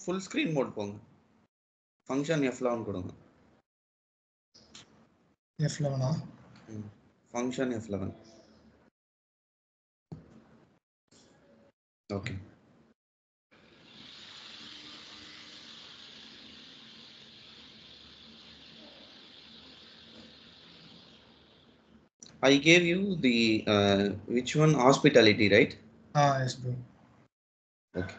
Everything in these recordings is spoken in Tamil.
ஃபுல் ஸ்க்ரீன் மோட் போங்க. ஃபங்க்ஷன் F11 கொடுங்க. F11 function F11. Okay. I gave you the which one? Hospitality, right? Yes bro. Okay.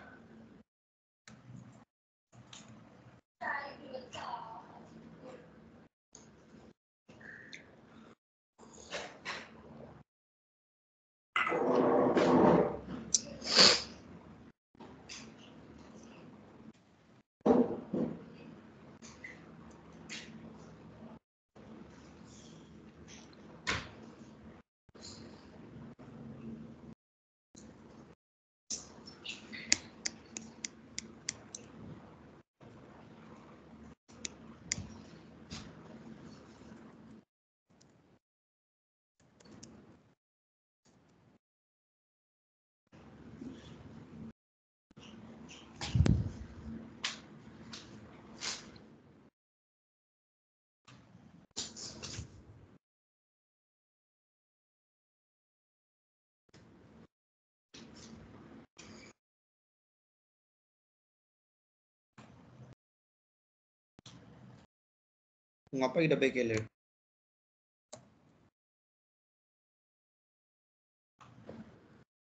உங்க அப்பா கிட்ட போய் கேளு.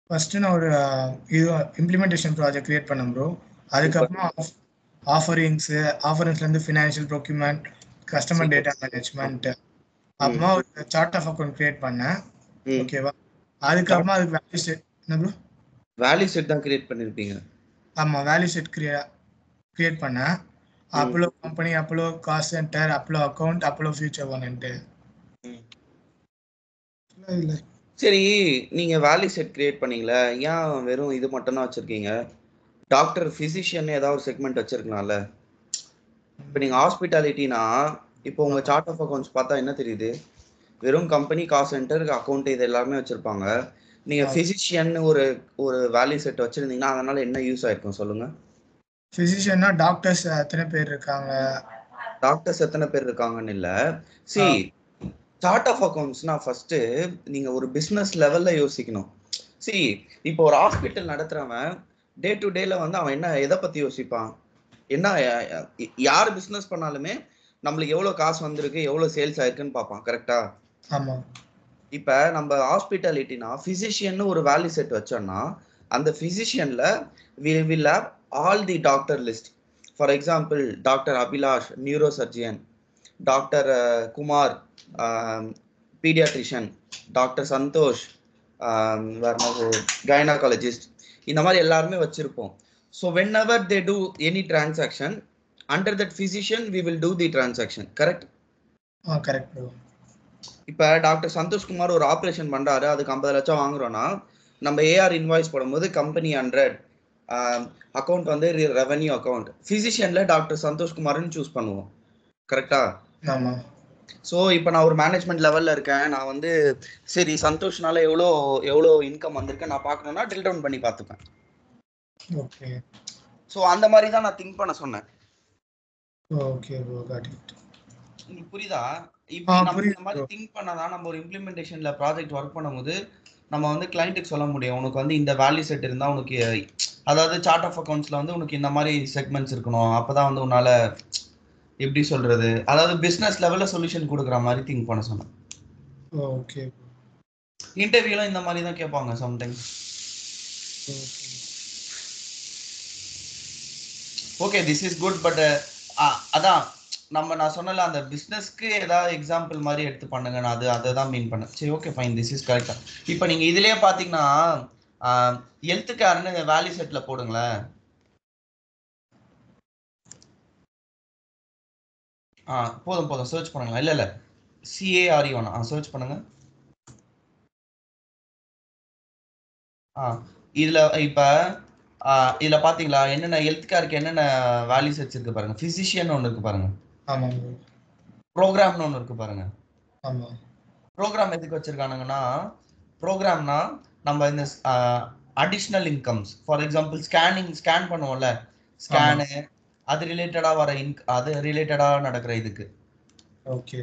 ஃபர்ஸ்ட் நான் ஒரு இது இம்ப்ளிமெண்டேஷன் ப்ராஜெக்ட் கிரியேட் பண்ணேன் ப்ரோ. அதுக்கப்புறமா ஆஃபரிங்ஸ்லேருந்து financial procurement, customer data management, அப்புறமா ஒரு சார்ட் ஆஃப் அக்கௌண்ட் கிரியேட் பண்ணேன். ஓகேவா? அதுக்கப்புறமா அதுக்கு வேல்யூ செட். என்ன ப்ரோ? வேல்யூ செட் தான் கிரியேட் பண்ணிருப்பீங்க. ஆமாம், வேல்யூ செட் கிரியேட் பண்ணேன். Apollo company, Apollo cost centre, Apollo account, Apollo future ஒன்ட்டு. இல்லை சரி, நீங்க வேல்யூ செட் கிரியேட் பண்ணீங்களா? ஏன் வெறும் இது மட்டும் தான் வச்சிருக்கீங்க? டாக்டர், பிசிஷியன் ஏதாவது ஒரு செக்மெண்ட் வச்சிருக்கலாம்ல. இப்போ நீங்க ஹாஸ்பிட்டாலிட்டினா, இப்போ உங்க சார்ட் ஆஃப் அக்கௌண்ட்ஸ் பார்த்தா என்ன தெரியுது? வெறும் கம்பெனி, காஸ்ட் சென்டர், அக்கௌண்ட் இது எல்லாமே வச்சிருப்பாங்க. நீங்க பிசிஷியன் ஒரு ஒரு வேல்யூ செட் வச்சிருந்தீங்கன்னா அதனால என்ன யூஸ் ஆயிருக்கும் சொல்லுங்க? ஃபிசிஷியன்னா டாக்டர்ஸ் எத்தனை பேர் இருக்காங்க? டாக்டர்ஸ் எத்தனை பேர் இருக்காங்கன்னு இல்ல. சி, சார்ட் ஆஃப் அக்கௌண்ட்ஸ்னா ஃபர்ஸ்ட் நீங்க ஒரு பிசினஸ் லெவல்ல யோசிக்கணும். சி, இப்போ ஒரு ஹாஸ்பிட்டல் நடத்துறவன் டே டு டேல வந்து அவன் என்ன எதை பத்தி யோசிப்பான்? என்ன யார் பிசினஸ் பண்ணாலுமே நம்மளுக்கு எவ்வளவு காசு வந்திருக்கு, எவ்வளவு சேல்ஸ் ஆயிருக்குன்னு பார்ப்பான். கரெக்டா? ஆமா. இப்ப நம்ம ஹாஸ்பிட்டாலிட்டினா பிசிஷியன் ஒரு வேல்யூ செட் வச்சோம்னா அந்த பிசிஷியன்ல we will have all the doctor list. For example, doctor Abhilash neuro surgeon, doctor Kumar paediatrician, doctor Santosh gynaecologist, இந்த மாதிரி எல்லாருமே வச்சிருப்போம். So whenever they do any transaction under that physician we will do the transaction. correct? Correct bro. இப்போ டாக்டர் சந்தோஷ்குமார் ஒரு ஆப்ரேஷன் பண்றாரு, அதுக்கு 50 லட்சம் வாங்குறோம்னா நம்ம ஏஆர் இன்வாய்ஸ் போடும்போது கம்பெனி 100, அக்கௌண்ட் வந்து ரெவன்யூ அக்கௌண்ட், பிசிஷியன்ல டாக்டர் சந்தோஷ்குமார்னு சூஸ் பண்ணுவோம். கரெக்டா? ஆமா. ஸோ இப்போ நான் ஒரு மேனேஜ்மெண்ட் லெவலில் இருக்கேன், நான் வந்து சரி சந்தோஷ்னால எவ்வளோ இன்கம் வந்திருக்கு நான் பார்க்கணும்னா ட்ரில் டவுன் பண்ணி பார்த்துப்பேன். ஓகே. ஸோ அந்த மாதிரி தான் நான் திங்க் பண்ண சொன்னேன். Okay bro, got it. உங்களுக்கு புரியுதா? இப்போ நம்ம இந்த மாதிரி திங்க் பண்ணாதான் நம்ம ஒரு இம்ப்ளிமெண்டேஷன்ல ப்ராஜெக்ட் ஒர்க் பண்ணும்போது நம்ம வந்து கிளைண்ட்டுக்கு சொல்ல முடியும், உனக்கு வந்து இந்த வேல்யூ செட் இருந்தா உனக்கு, அதாவது சார்ட் ஆஃப் அக்கௌண்ட்ஸ்ல வந்து உனக்கு இந்த மாதிரி செக்மெண்ட்ஸ் இருக்கணும், அப்பதான் வந்து உன்னால எப்படி சொல்றது, அதாவது பிசினஸ் லெவல்ல சொல்யூஷன் கொடுக்குற மாதிரி திங்க் பண்ண சொன்னேன். ஓகே. இன்டர்வியூல இந்த மாதிரி தான் கேட்பாங்க sometimes. Okay, this is good. But அதான் நான் சொன்னல அந்த பிசினஸ்க்கு ஏதாவது எக்ஸாம்பிள் மாதிரி எடுத்து பண்ணுங்க, நான் அதை தான் மீன் பண்ணேன். சரி, ஓகே ஃபைன், திஸ் இஸ் கரெக்டா. இப்போ நீங்க இதுலயே பாத்தீங்கன்னா ஹெல்த் கேர்னு வேல்யூ செட்ல போடுங்களேன். போதும் சர்ச் பண்ணுங்களா? இல்ல CARE வேணாம், சர்ச் பண்ணுங்க. இதுல இப்ப இதுல பாத்தீங்களா என்னென்ன ஹெல்த் கேருக்கு என்னென்ன வேல்யூ செட்ஸ் இருக்கு பாருங்க. பிசிஷியன் ஒன்று இருக்கு பாருங்க. ப்ரோக்ராம்னு ஒன்று இருக்கு பாருங்க. ப்ரோக்ராம் எதுக்கு வச்சிருக்கானுங்கன்னா, ப்ரோக்ராம்னா நம்ம இந்த additional incomes, for example scan பண்ணுவோம்ல, ஸ்கேனு, அது ரிலேட்டடா வர அது ரிலேட்டடா நடக்கிற இதுக்கு. Okay.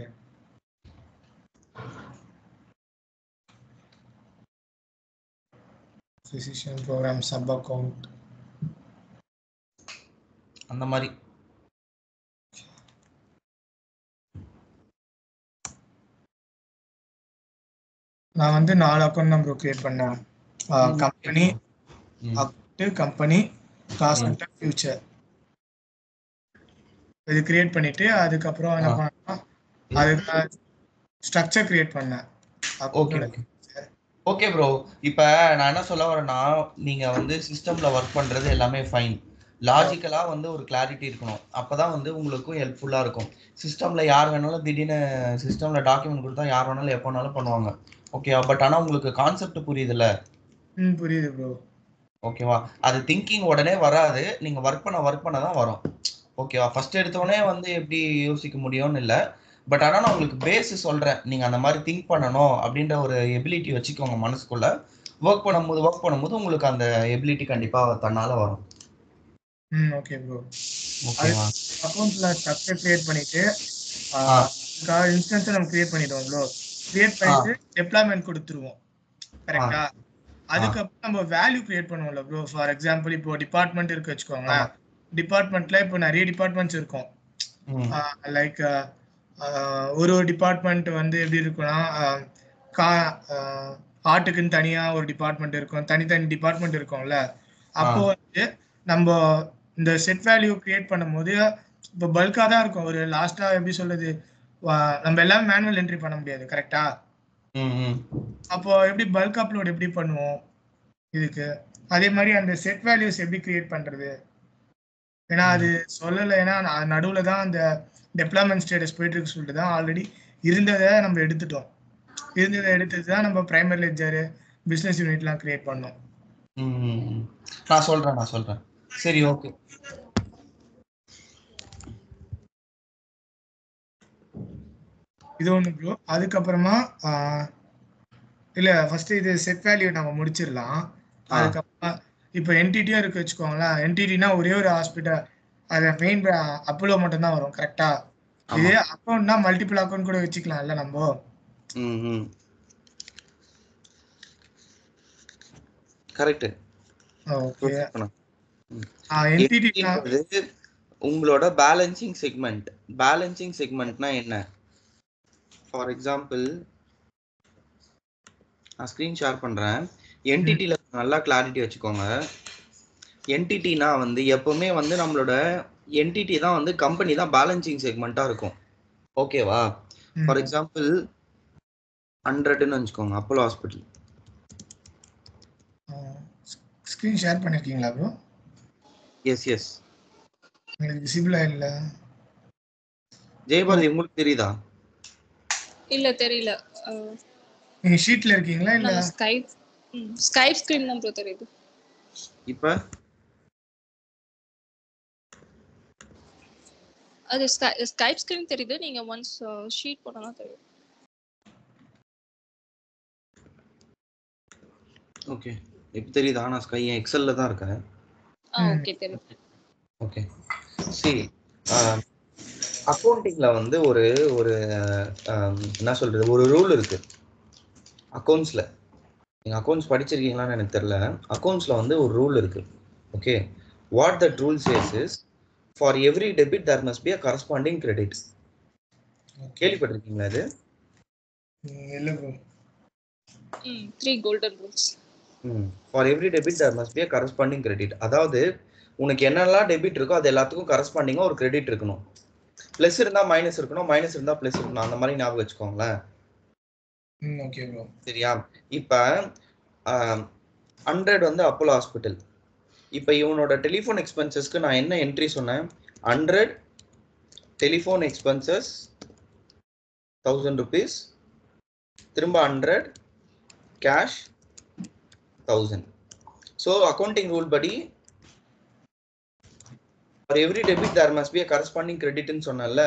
Physician program sub account அந்த மாதிரி. நான் வந்து 4 அக்கவுண்ட் தான் ப்ரோ கிரியேட் பண்ணேன். Company account, company, cost centre, future. இது கிரியேட் பண்ணிட்டு அதுக்கப்புறம் என்ன பண்ணா அதுக்கு ஸ்ட்ரக்சர் கிரியேட் பண்ணேன். Okay bro. இப்போ நான் என்ன சொல்ல வரேன்னா, நீங்க வந்து சிஸ்டம்ல ஒர்க் பண்றது எல்லாமே ஃபைன். லாஜிக்கலா வந்து ஒரு கிளாரிட்டி இருக்கணும். அப்பதான் வந்து உங்களுக்கும் ஹெல்ப்ஃபுல்லா இருக்கும். சிஸ்டம்ல யார் வேணாலும் திடீர்னு சிஸ்டம்ல டாக்குமெண்ட் கொடுத்தா யார் வேணாலும் எப்போ வேணாலும் பண்ணுவாங்க. ஓகேவா? பட் ஆனா உங்களுக்கு கான்செப்ட் புரியுதுல்ல? புரியுது ப்ரோ. ஓகேவா? அது திங்கிங் உடனே வராது. நீங்க ஒர்க் பண்ண தான் வரும். ஓகேவா? ஃபர்ஸ்ட் எடுத்தோடனே வந்து எப்படி யோசிக்க முடியும்னு இல்லை. பட் ஆனால் நான் உங்களுக்கு பேஸ் சொல்றேன். நீங்க அந்த மாதிரி திங்க் பண்ணணும் அப்படின்ற ஒரு எபிலிட்டி வச்சுக்கோங்க மனசுக்குள்ள. ஒர்க் பண்ணும்போது உங்களுக்கு அந்த எபிலிட்டி கண்டிப்பா தன்னால வரும். Okay bro. ஓகேவா? அக்கவுண்ட்ல ஸ்ட்ரக்சர் கிரியேட் பண்ணிட்டு இன்ஸ்டன்ஸ் நம்ம கிரியேட் பண்ணிடுவோம் ப்ரோ. கிரியேட் பண்ணிட்டு டெப்ளாய்மென்ட் கொடுத்துருவோம். கரெக்டா? அதுக்கப்புறம் நம்ம வேல்யூ கிரியேட் பண்ணுவோம்ல ப்ரோ. ஃபார் எக்ஸாம்பிள் இப்போ டிபார்ட்மெண்ட் இருக்கு வச்சுக்கோங்களேன். டிபார்ட்மெண்ட்ல இப்போ நிறைய டிபார்ட்மெண்ட்ஸ் இருக்கும். லைக் ஒரு டிபார்ட்மெண்ட் வந்து எப்படி இருக்குன்னா ஆர்ட்டுக்குன்னு தனியா ஒரு டிபார்ட்மெண்ட் இருக்கும், தனித்தனி டிபார்ட்மெண்ட் இருக்கும்ல. அப்போ வந்து நம்ம இந்த செட் வேல்யூ கிரியேட் பண்ணும்போது இப்போ பல்கா தான் இருக்கும். ஒரு லாஸ்டா எப்படி சொல்றது, நம்ம எல்லாமே மேனுவல் என்ட்ரி பண்ண முடியாது. கரெக்டா? அப்போ எப்படி பல்க் அப்லோட் எப்படி பண்ணுவோம் இதுக்கு, அதே மாதிரி அந்த செட் வேல்யூஸ் எப்படி கிரியேட் பண்றது? ஏன்னா அது சொல்லலை. ஏன்னா நடுவில் தான் அந்த டெப்ளாய்மெண்ட் ஸ்டேட்டஸ் போயிட்டு இருக்கு சொல்லிட்டு தான் ஆல்ரெடி இருந்ததை நம்ம எடுத்துட்டோம். இருந்ததை எடுத்துட்டு தான் நம்ம பிரைமரி லெட்ஜர், பிசினஸ் யூனிட்லாம் கிரியேட் பண்ணோம். நான் சொல்றேன். சரி, ஓகே. இது ஒன்று ப்ரோ. அதுக்கப்புறமா இல்லை ஃபர்ஸ்ட் இது செட் வேல்யூ நம்ம முடிச்சிடலாம். அதுக்கப்புறமா இப்போ என்டிடியும் இருக்கு வச்சுக்கோங்களேன். என்டிடினா ஒரே ஒரு ஹாஸ்பிட்டல், அது மெயின் அப்போலோ மட்டும் தான் வரும். கரெக்டா? இதே அக்கௌண்ட்னா மல்டிபிள் அக்கௌண்ட் கூட வச்சுக்கலாம்ல நம்ம. கரெக்ட். ஓகே. உங்களோட பேலன்சிங் செக்மெண்ட்னா என்ன? ஃபார் எக்ஸாம்பிள் நான் ஸ்கிரீன் ஷேர் பண்றேன். என்டிட்டில நல்லா கிளாரிட்டி வச்சுக்கோங்க. என்டிட்டினா வந்து எப்பவுமே வந்து நம்மளோட என்டிட்டி தான் வந்து கம்பெனி தான் பேலன்சிங் செக்மெண்டா இருக்கும். ஓகேவா? ஃபார் எக்ஸாம்பிள் 100ன்னு வச்சுக்கோங்க, அப்போலோ ஹாஸ்பிட்டல். ஸ்கிரீன் ஷேர் பண்ணிருக்கீங்களா ப்ரோ? எஸ் உங்களுக்கு விசிபிளா இல்ல. ஜெயபால் உங்களுக்கு தெரியுதா? இல்ல தெரியல. நீங்க ஷீட்ல இருக்கீங்களா இல்ல ஸ்கைப் ஸ்கிரீன் தான் ப்ரோ தெரியுது. இப்ப அது ஸ்கைப் ஸ்கிரீன் தெரியுது. நீங்க ஒன்ஸ் ஷீட் போட்டா தெரியும். ஓகே, இப்ப தெரியுதா? நான் ஸ்கை எக்ஸல்ல தான் இருக்கேன். ஓகே தெரியுது. ஓகே, சரி. அக்கவுண்டிங்ல வந்து ஒரு என்ன சொல்றது, ஒரு ரூல் இருக்கு அக்கவுண்ட்ஸ்ல. நீங்க அக்கவுண்ட்ஸ் படிச்சிருக்கீங்களான்னு எனக்கு தெரியல. அக்கவுண்ட்ஸ்ல வந்து ஒரு ரூல் இருக்கு. Okay, what that rule says is for every debit there must be a corresponding credit. கேள்விப்பட்டிருக்கீங்களா இது? இல்ல bro. 3 golden rules. For every debit there must be a corresponding credit. அதாவது உனக்கு என்னெல்லாம் டெபிட் இருக்கோ அது எல்லாத்துக்கும் கரஸ்பாண்டிங்கா ஒரு கிரெடிட் இருக்கணும். பிளஸ் இருந்தா மைனஸ் இருக்கணும், மைனஸ் இருந்தா பிளஸ் இருக்கணும். அந்த மாதிரி ஞாபகம் வச்சுக்கோங்களேன். Okay bro. சரியா? இப்ப 100 வந்து அப்போலோ ஹாஸ்பிட்டல். இப்ப இவனோட டெலிஃபோன் எக்ஸ்பென்சஸ்க்கு நான் என்ன என்ட்ரி சொன்னேன்? 100 டெலிஃபோன் எக்ஸ்பென்சஸ் 1000 rupees, திரும்ப 100 கேஷ் 1000. ஸோ அக்கௌண்டிங் ரூல் படி for every debit there must be a corresponding credit ன்னு சொன்னேன்ல.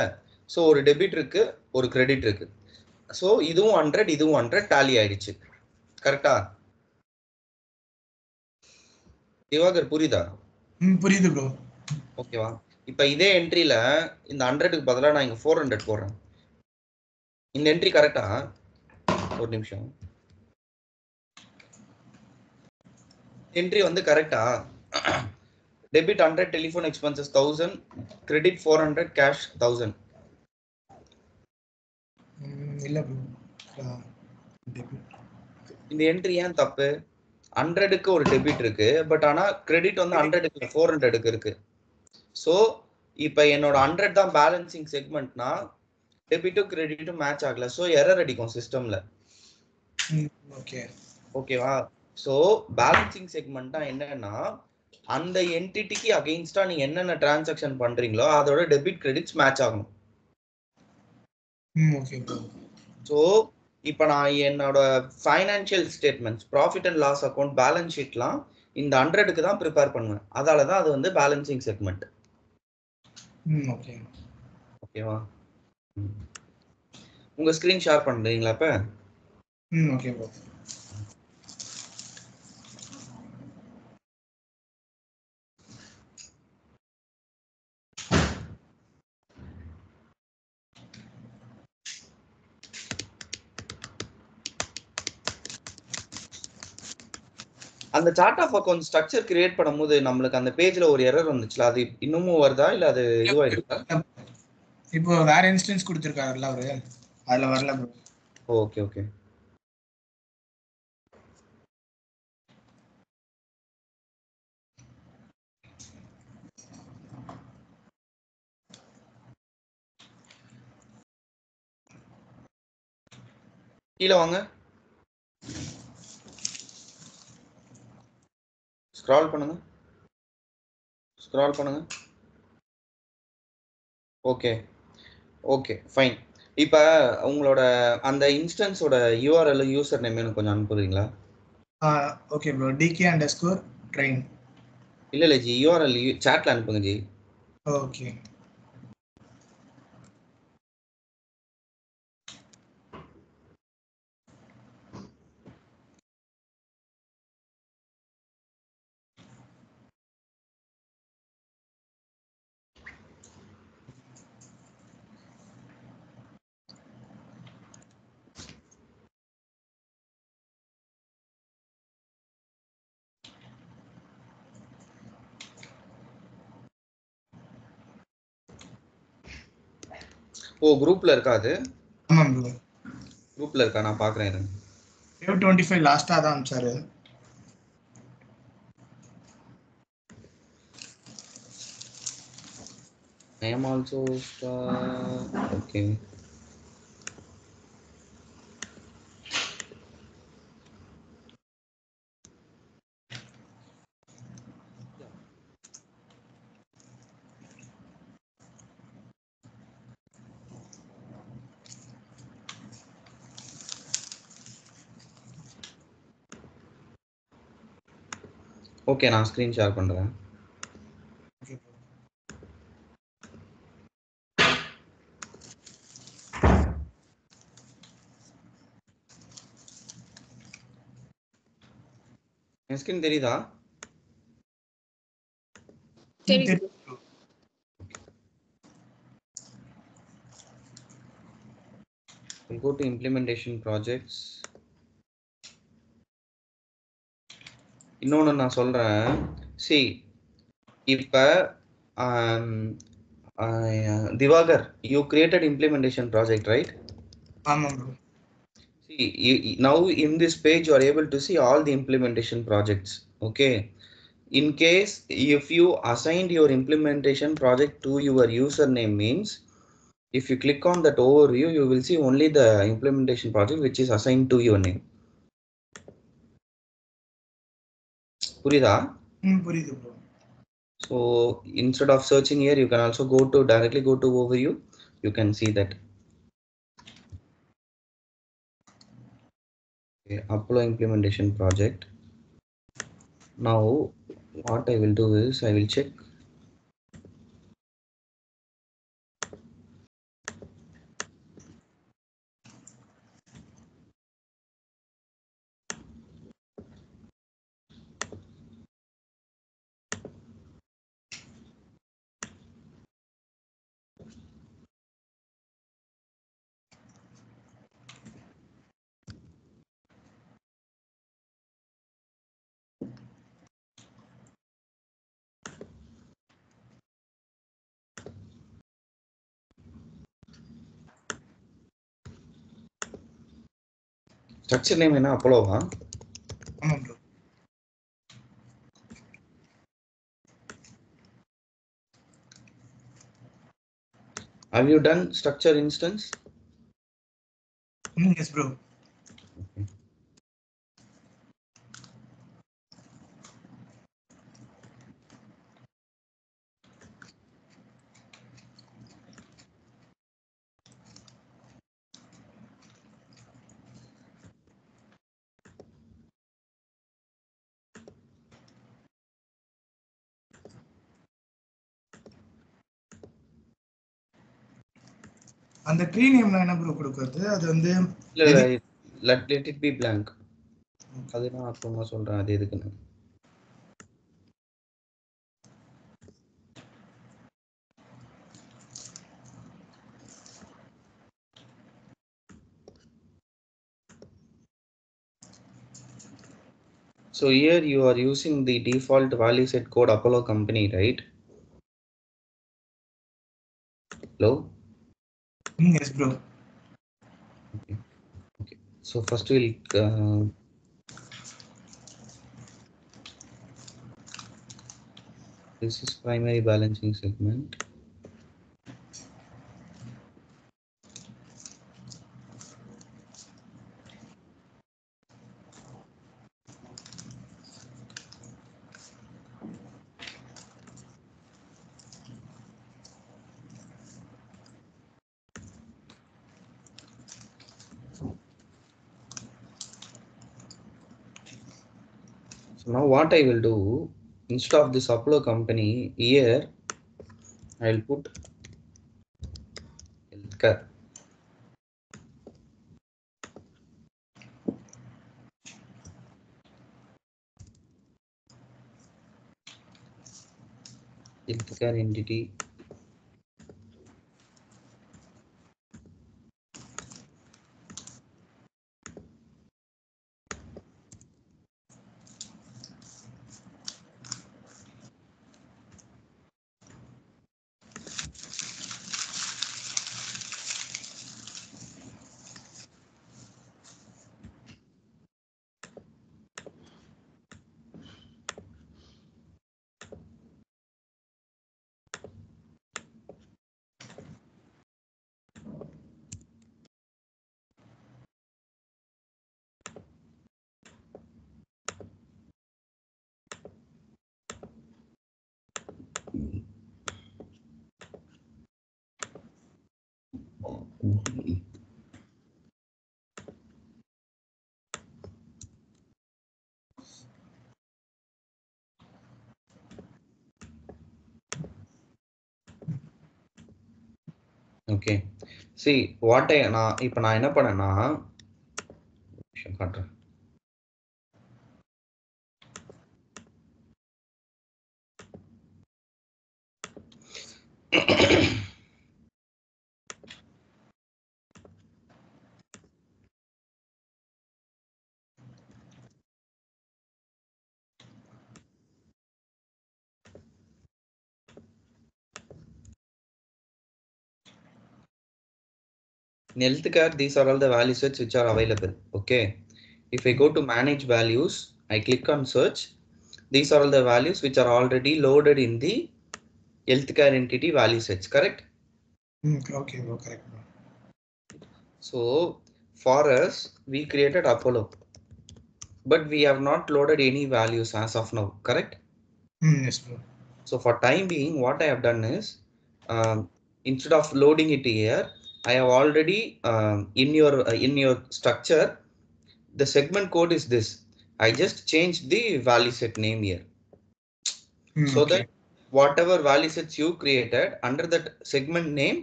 ஸோ ஒரு டெபிட் இருக்கு, ஒரு கிரெடிட் இருக்கு. ஸோ இதுவும் 100 இதுவும் 100 டாலி ஆயிடுச்சு. கரெக்டா? திவாகர் புரியுதா? புரியுது ப்ரோ. ஓகேவா? இப்போ இதே என்ட்ரியில இந்த 100க்கு பதிலாக நான் இங்கே 400 போடுறேன். இந்த என்ட்ரி கரெக்டா? ஒரு நிமிஷம். என்ட்ரி வந்து கரெக்டா? Debit 100 telephone expenses 1000, credit 400, cash 1000. இல்ல ப்ரோ. இந்த என்ட்ரி ஏன் தப்பு? 100க்கு ஒரு டெபிட் இருக்கு, பட் ஆனா கிரெடிட் வந்து 100க்கு 400க்கு இருக்கு. ஸோ இப்போ என்னோட 100 தான் பேலன்சிங் செக்மெண்ட்னா டெபிட்டும் கிரெடிட்டும் மேட்ச் ஆகல. ஸோ எரர் அடிக்கும் சிஸ்டம்ல. ஓகே ஓகேவா? ஸோ பேலன்சிங் செக்மெண்ட்னா என்னன்னா அந்த என்டிட்டிக்கு அகைன்ஸ்டா நீங்க என்னென்ன டிரான்சாக்ஷன் பண்றீங்களோ அதோட டெபிட் கிரெடிட்ஸ் மேட்ச் ஆகணும். Okay bro. ஸோ இப்போ நான் என்னோட financial statements, profit and loss account, balance ஷீட்லாம் இந்த 100க்கு தான் ப்ரிப்பேர் பண்ணுவேன். அதால தான் அது வந்து பேலன்சிங் செக்மெண்ட். ஓகே ஓகேவா? உங்க ஸ்கிரீன் ஷேர் பண்றீங்களா இப்ப? Okay bro. அந்த chart of account structure create பண்ணும்போது நம்மளுக்கு அந்த பேஜ்ல ஒரு எரர் வந்துச்சுல, அது இன்னமும் வருதா இல்ல அது இதுவாயிடுச்சா? இப்போ வேற இன்ஸ்டன்ஸ் கொடுத்துருக்காருல்ல அவரு, அதுல வரல ப்ரோ. Okay okay. கீழே வாங்க, ஸ்க்ரால் பண்ணுங்க, ஸ்க்ரால் பண்ணுங்க. Okay okay fine. இப்போ உங்களோட அந்த இன்ஸ்டன்ஸோட யூஆர்எல் யூசர் நேம் எனக்கு கொஞ்சம் அனுப்புறீங்களா? Okay bro. DK_train. இல்ல இல்ல ஜி, யூஆர்எல் சாட்ல அனுப்புங்க ஜி. ஓகே ஓ குரூப்ல இருக்கா அது? ஆமாம் ப்ரோ. குரூப்ல இருக்கா? நான் பாக்குறேன் இருங்க. 25 லாஸ்டா தான் அனுப்பிச்சாரு. I am also okay. Okay நான் ஸ்க்ரீன் ஷேர் பண்றேன். Okay bro. என் ஸ்க்ரீன் தெரியுதா? தெரியுது. We'll go to implementation projects. இன்னொன்று நான் சொல்றேன். See, இப்ப Divagar, you created implementation project, right? ஆமாம் bro. See, now in this page you are able to see all the implementation projects. Okay. In case if you assigned your implementation project to your username means, if you click on that overview, you will see only the implementation project which is assigned to your name. புரியுதா? புரியுது bro. So instead of searching here, you can also directly go to overview. You can see that. Okay, Apollo implementation project. Now what I will do is I will check. Structure name என்ன அப்போலோவா? ஆமா bro. Have you done structure instance? Yes bro. Okay. அந்த ட்ரீ நேம்ல என்ன ப்ரோ கொடுக்கிறது? அது வந்து இல்ல let it be blank. அது நான் அப்புறமா சொல்றேன் அது எதுக்குன்னு. So here you are using the default value set code Apollo company, right? Hello? Yes bro. Okay. Okay. So first we'll this is primary balancing segment. So now what I will do, instead of this Apollo company, here I will put healthcare. Healthcare entity. Okay. See what நான் இப்போ நான் என்ன பண்ணேன்னா காட்டுறேன். In healthcare, these are all the value sets which are available. Okay. If I go to manage values, I click on search. These are all the values which are already loaded in the healthcare entity value sets, correct? Okay bro, correct bro. So for us, we created Apollo, but we have not loaded any values as of now, correct? Yes bro. So for time being, what I have done is, instead of loading it here, I have already in your structure, the segment code is this. I just changed the value set name here, so Okay. that whatever value sets you created under that segment name,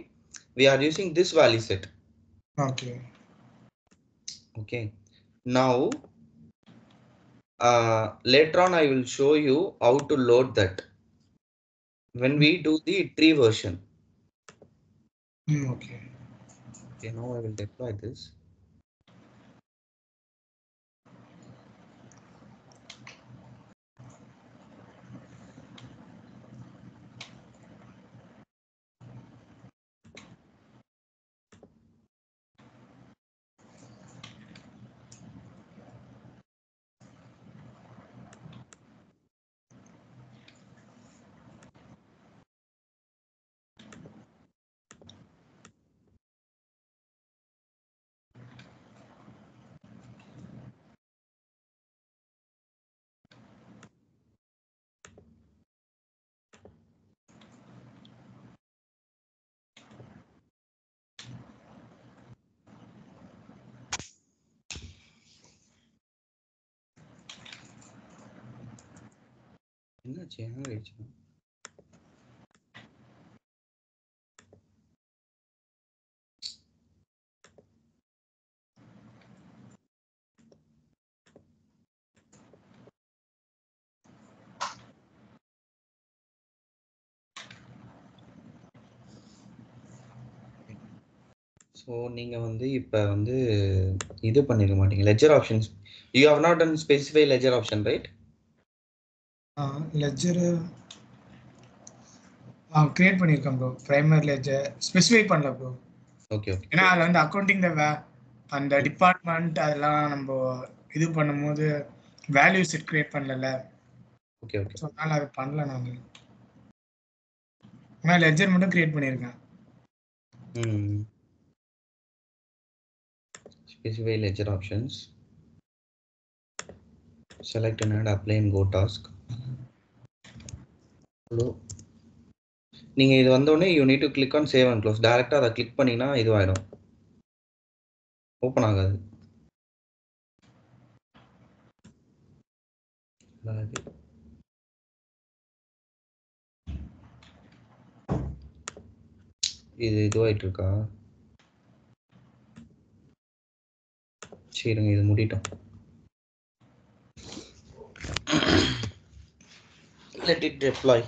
we are using this value set. Okay. Okay. Now later on I will show you how to load that when we do the tree version. Okay. Okay, now I will deploy this. என்னாச்சு என்ன ஆயிடுச்சு? ஸோ நீங்கள் வந்து இப்போ வந்து இது பண்ணிருக்க மாட்டீங்க ledger options. You have not done specify ledger option right? Ledger create பண்ணியிருக்கேன் ப்ரோ. பிரைமரி லெட்ஜர் ஸ்பெசிஃபை பண்ணல ப்ரோ. Okay okay. ஏன்னா அதில் வந்து அக்கௌண்டிங் அந்த டிபார்ட்மெண்ட் அதெல்லாம் நம்ம இது பண்ணும்போது வேல்யூ செட் கிரியேட் பண்ணல. Okay okay. ஸோ அதனால் அது பண்ணல நாங்கள். ஆனால் லெட்ஜர் மட்டும் கிரியேட் பண்ணியிருக்கேன். Specify ledger options. Select and add apply and go task. Hello. நீங்கள் இது வந்தோடனே you need to click on save and close. டேரெக்டாக அதை கிளிக் பண்ணிங்கன்னா இதுவாகிடும், ஓப்பன் ஆகாது. இது இதுவாகிட்டு இருக்கா? சரிங்க, இது முடிட்டோம். Let it deploy.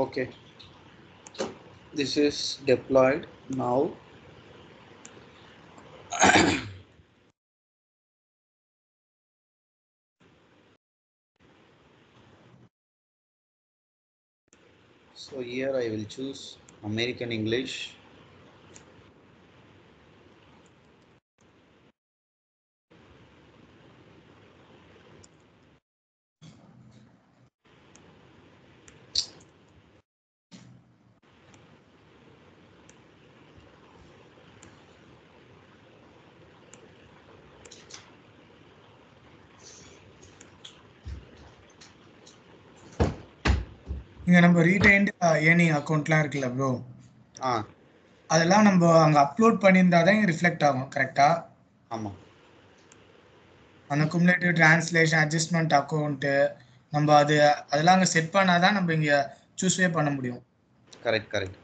Okay, this is deployed now. So here I will choose American English. இங்க நம்ம ரீடைன்டு ஏர்னிங் அக்கௌண்ட்லாம் இருக்குல்ல ப்ரோ, ஆ அதெல்லாம் நம்ம அங்க அப்லோட் பண்ணியிருந்தா தான் ரிஃப்ளெக்ட் ஆகும் கரெக்டா? ஆமாம். அந்த குமுலேட்டிவ் டிரான்ஸ்லேஷன் அட்ஜஸ்ட்மெண்ட் அக்கௌண்ட்டு நம்ம அதெல்லாம் அங்கே செட் பண்ணாதான் நம்ம இங்கே சூஸே பண்ண முடியும். Correct correct.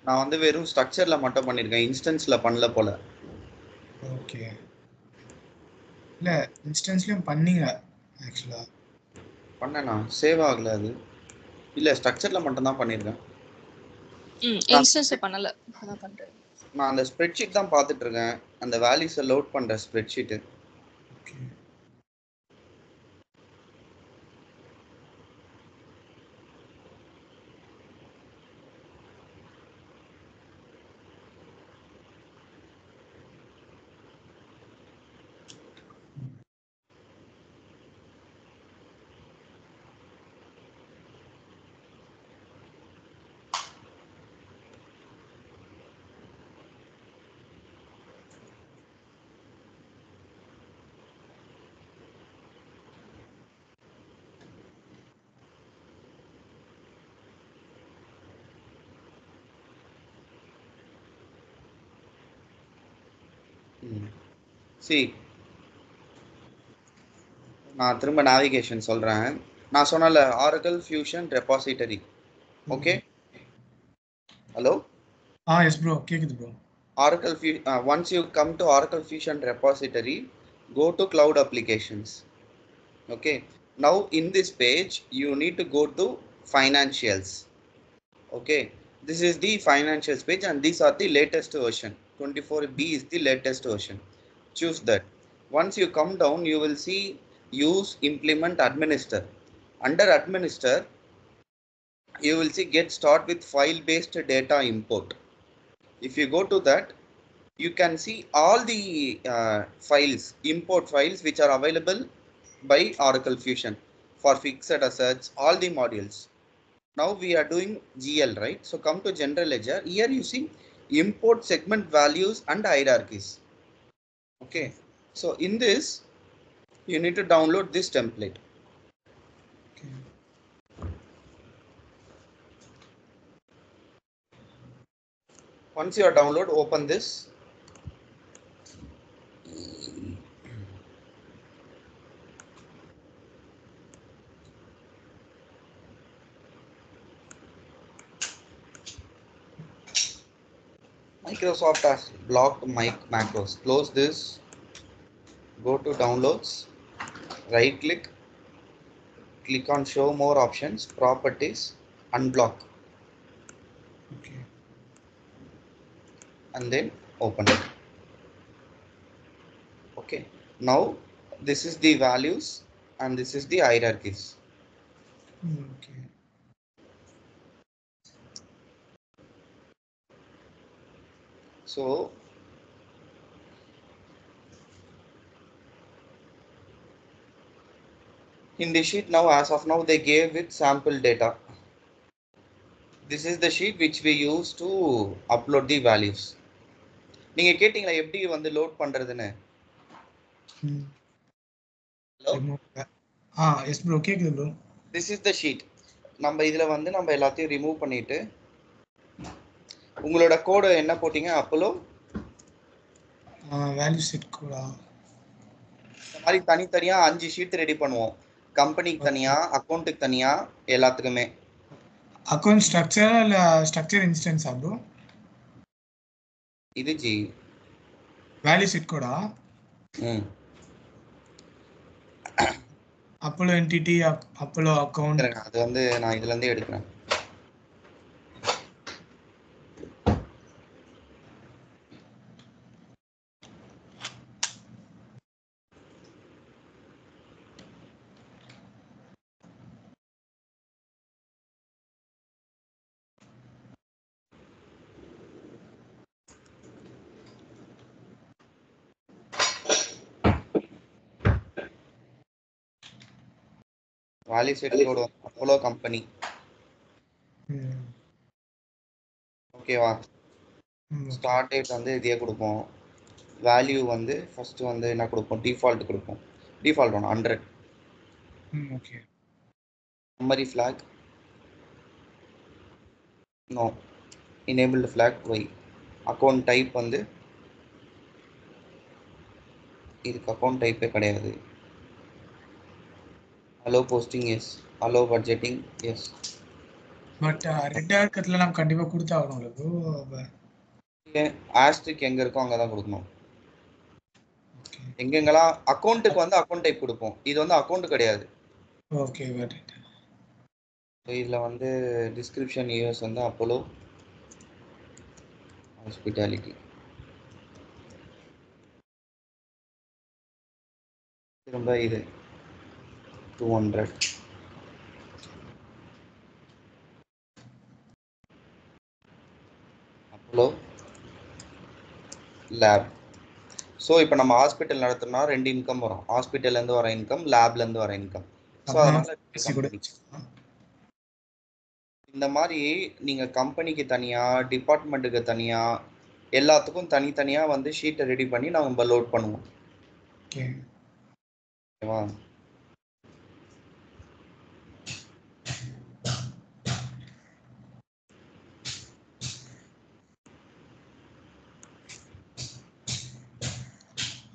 நான் வந்து வெறும் ஸ்ட்ரக்சர்ல மட்டும் பண்ணியிருக்கேன், இன்ஸ்டன்ஸ்ல பண்ணல போல. ஓகே. இல்லை இன்ஸ்டன்ஸ்லையும் பண்ணீங்க ஆக்சுவலாக. பண்ணேண்ணா, சேவ் ஆகல அது. இல்லை ஸ்ட்ரக்சர்ல மட்டும் தான் பண்ணியிருக்கேன். இன்ஸ்டன்ஸ் பண்ணல, அதான் பண்றேன். நான் அந்த ஸ்ப்ரெட்ஷீட் தான் பார்த்துட்டு இருக்கேன், அந்த வேல்யூஸை லோட் பண்ணுற ஸ்ப்ரெட்ஷீட்டு. ஓகே. See, நான் திரும்ப நேவிகேஷன் சொல்கிறேன். நான் சொன்னல Oracle fusion repository. Okay, hello. Yes bro, கேக்குது bro. Oracle once you come to Oracle Fusion repository, go to cloud applications. Okay, now in this page you need to go to financials. Okay, this is the financials page and these are the latest version. 24B is the latest version. Choose that. Once you come down, you will see use, implement, administer. Under administer, you will see get start with file based data import. If you go to that, you can see all the files, import files which are available by Oracle Fusion for fixed assets, all the modules. Now we are doing GL, right? So come to general ledger. Here you see import segment values and hierarchies. Okay, so in this you need to download this template. Okay. Once you are download, open this. Microsoft has blocked my macros. Close this. Go to downloads. Right click. Click on show more options. Properties. Unblock. Okay. And then open it. Okay. Now this is the values and this is the hierarchies. Okay. So in the sheet now, as of now, they gave with sample data. this is the sheet which we use to upload the values. நீங்க கேட்டிங்களா எப்படி வந்து லோட் பண்றதுன்னு? ஹலோ, எஸ் ப்ரோ கேக்குது bro. this is the sheet. நம்ம இதுல வந்து நம்ம எல்லாத்தையும் ரிமூவ் பண்ணிட்டு உங்களோட கோட் என்ன போட்டீங்க? அப்போலோ வேல்யூ செட் கோடா? இந்த மாதிரி தனித்தனியா 5 ஷீட் ரெடி பண்ணுவோம். கம்பெனிக்கு தனியா, அக்கௌண்ட்டுக்கு தனியா, எல்லாத்துக்குமே. அக்கௌண்ட் ஸ்ட்ரக்சர் இல்ல ஸ்ட்ரக்சர் இன்ஸ்டன்ஸா ப்ரோ? இது ஜி வேல்யூ செட் கோடா? Apollo entity, Apollo account. அது வந்து நான் இதுல இருந்தே எடுக்கிறேன். Value set code Apollo company. ஓகேவா? ஸ்டார்ட் டேட் வந்து இதே கொடுப்போம். வேல்யூ வந்து ஃபர்ஸ்ட் வந்து என்ன கொடுப்போம்? டிஃபால்ட் கொடுப்போம். Default 100. Okay. Summary flag no. Enabled flag Y. Account type வந்து இதுக்கு அக்கௌண்ட் டைப்பே கிடையாது. Allow posting yes, allow budgeting yes. But ரெட் ஆர்க்கத்துல நம்ம கண்டிப்பா கொடுத்தாகணும்ல ப்ரோ. ஆஸ்ட்ரிக் எங்க இருக்கோ அங்கதான் கொடுக்கணும். எங்கெங்கெல்லாம் அக்கௌண்ட்டுக்கு வந்து அக்கௌண்ட் டைப் கொடுப்போம். இது வந்து அக்கௌண்ட் கிடையாது. Okay got it. இதுல வந்து டிஸ்கிரிப்ஷன் யூஎஸ் வந்து அப்போலோ ஹாஸ்பிட்டாலிட்டி. திரும்ப இது 200. Apollo lab. ஸோ இப்போ நம்ம ஹாஸ்பிட்டல் நடத்தினா 2 இன்கம் வரும். ஹாஸ்பிட்டல்லேருந்து வர இன்கம், லேப்லேருந்து வர இன்கம். ஸோ அதனால இந்த மாதிரி நீங்கள் கம்பெனிக்கு தனியாக, டிபார்ட்மெண்ட்டுக்கு தனியாக, எல்லாத்துக்கும் தனித்தனியாக வந்து ஷீட்டை ரெடி பண்ணி நம்ம லோட் பண்ணுவோம். ஓகேவா?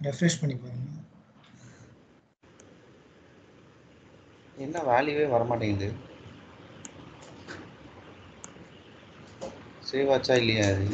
ரெஃப்ரெஷ் பண்ணி பாருங்க. என்ன வேல்யூவே வர மாட்டேங்குது. சேவ் ஆச்சா இல்லையா? அது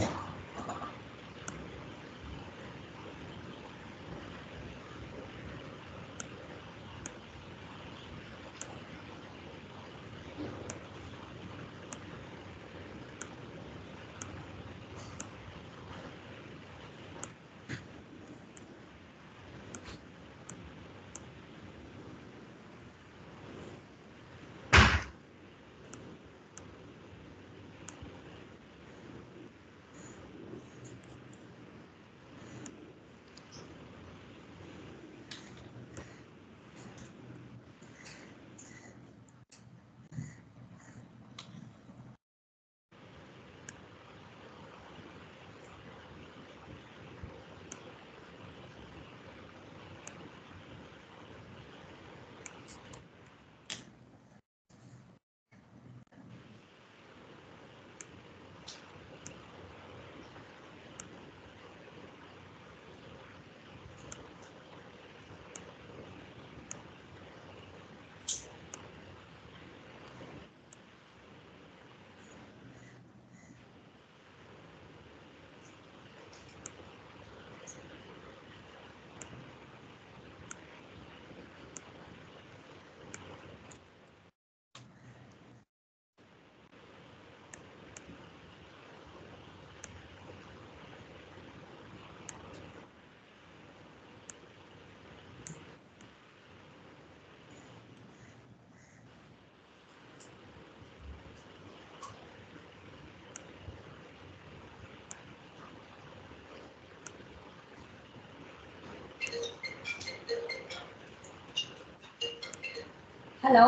ஹலோ,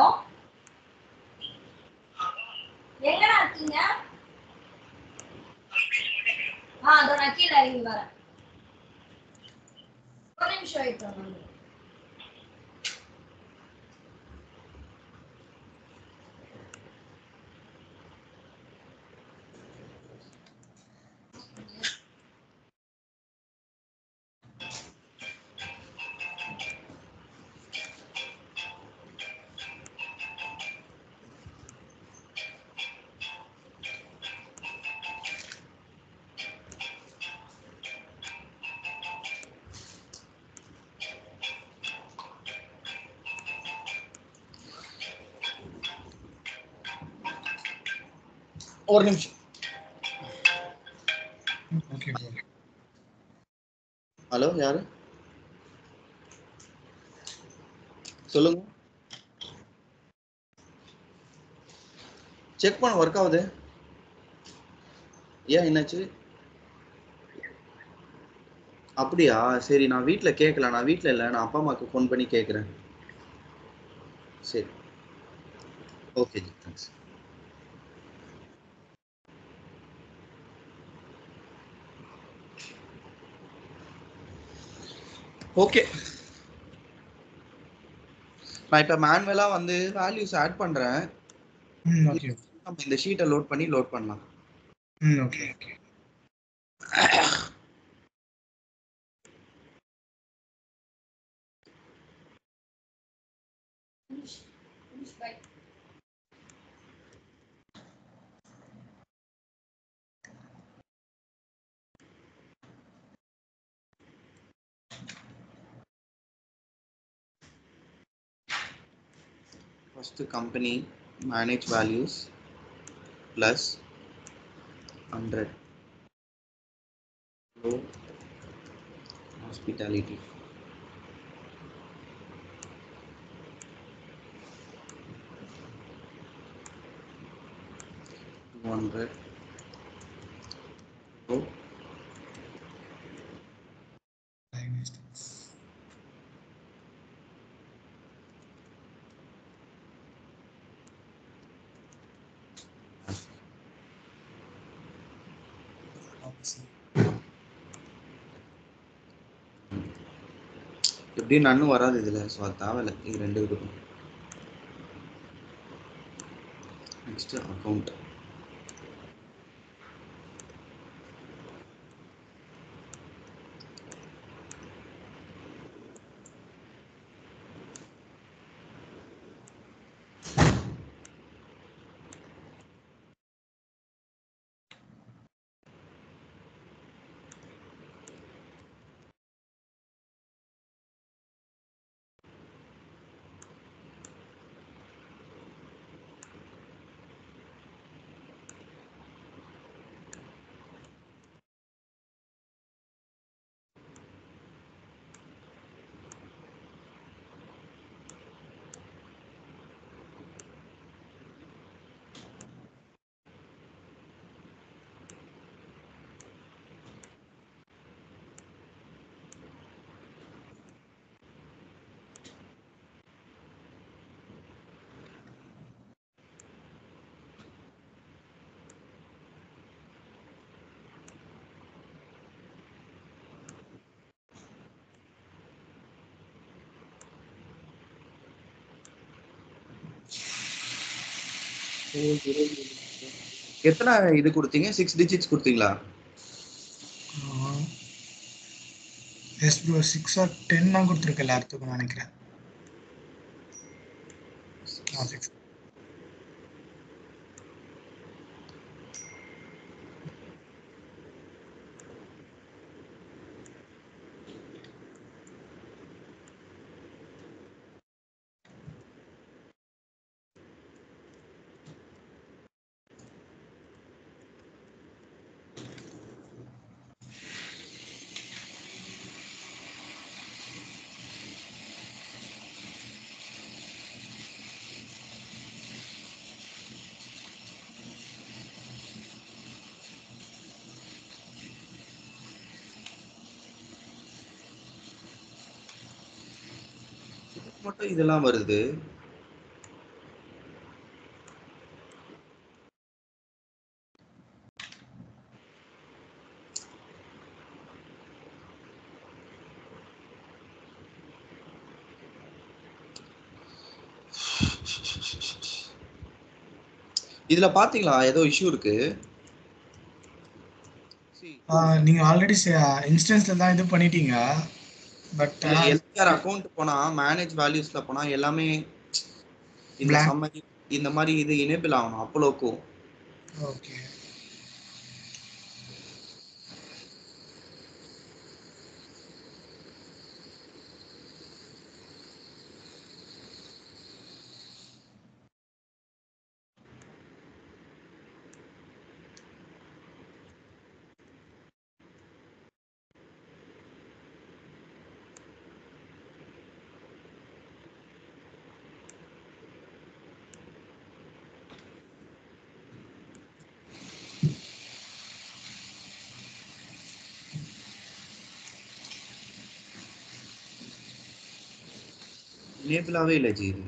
எங்கடா இருக்கீங்க? நான் கீழே இறங்கி வரேன். ஒரு நிமிஷம் வெயிட் பண்ணுங்க. ஒரு நிமிஷம். Okay bro. ஹலோ, யாரு? சொல்லுங்க. செக் பண்ண ஒர்க் ஆகுது. ஏன் என்னாச்சு? அப்படியா? சரி, நான் வீட்டில் கேட்கல. நான் வீட்டில் இல்லை, நான் அப்பா அம்மாவுக்கு ஃபோன் பண்ணி கேட்குறேன். சரி, ஓகே ஜி, தேங்க்ஸ். ஓகே, நான் இப்போ மேனுவலாக வந்து வேல்யூஸ் ஆட் பண்ணுறேன். ஓகே. நம்ம இந்த ஷீட்டை லோட் பண்ணலாம். Okay. First company manage values plus 100 low hospitality. $200 low எப்படி நன்னு வராது இதுல, ஸோ அது தேவையில்லை. இது ரெண்டு இருக்கட்டும். Next account. எத்தனை இது கொடுத்தீங்க? 6 digits கொடுத்தீங்களா? எஸ் ப்ரோ, 6 or 10 தான் கொடுத்துருக்கு எல்லாத்துக்கும் நினைக்கிறேன். 6. மட்டும் இதெல்லாம் வருது. இதுல பாத்தீங்களா ஏதோ இஷ்யூ இருக்கு. See, நீங்க ஆல்ரெடி இன்ஸ்டன்ஸ்ல தான் இது பண்ணிட்டீங்க. பட் இல்ல எல்ஆர் அக்கவுண்ட் போனா மேனேஜ் வேல்யூஸ்ல போனா எல்லாமே இந்த blank. சம்மரி இந்த மாதிரி இது எனேபிள் ஆகணும் அப்போலோக்கும். ஓகே. எனேபிளாவே இல்லை ஜி இது.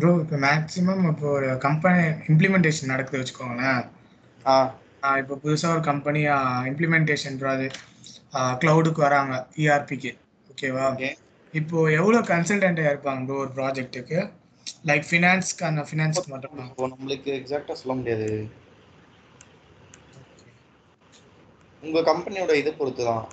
ப்ரோ இப்போ மேக்ஸிமம் இப்போ ஒரு கம்பெனி இம்ப்ளிமெண்டேஷன் நடக்குது வச்சுக்கோங்களேன். ஆ இப்போ புதுசாக ஒரு கம்பெனி இம்ப்ளிமெண்டேஷன் ப்ராஜெக்ட் க்ளவுடுக்கு வராங்க, இஆர்பிக்கு. ஓகேவா? ஓகே. இப்போ எவ்வளோ கன்சல்டன்ட் இருப்பாங்க ப்ரோ ஒரு ப்ராஜெக்ட்டுக்கு? லைக் ஃபினான்ஸ்க்கு, அந்த ஃபினான்ஸ்க்கு மட்டுமா? இப்போ நம்மளுக்கு எக்ஸாக்டா சொல்ல முடியாது. உங்க கம்பெனியோட இதை பொறுத்து தான்.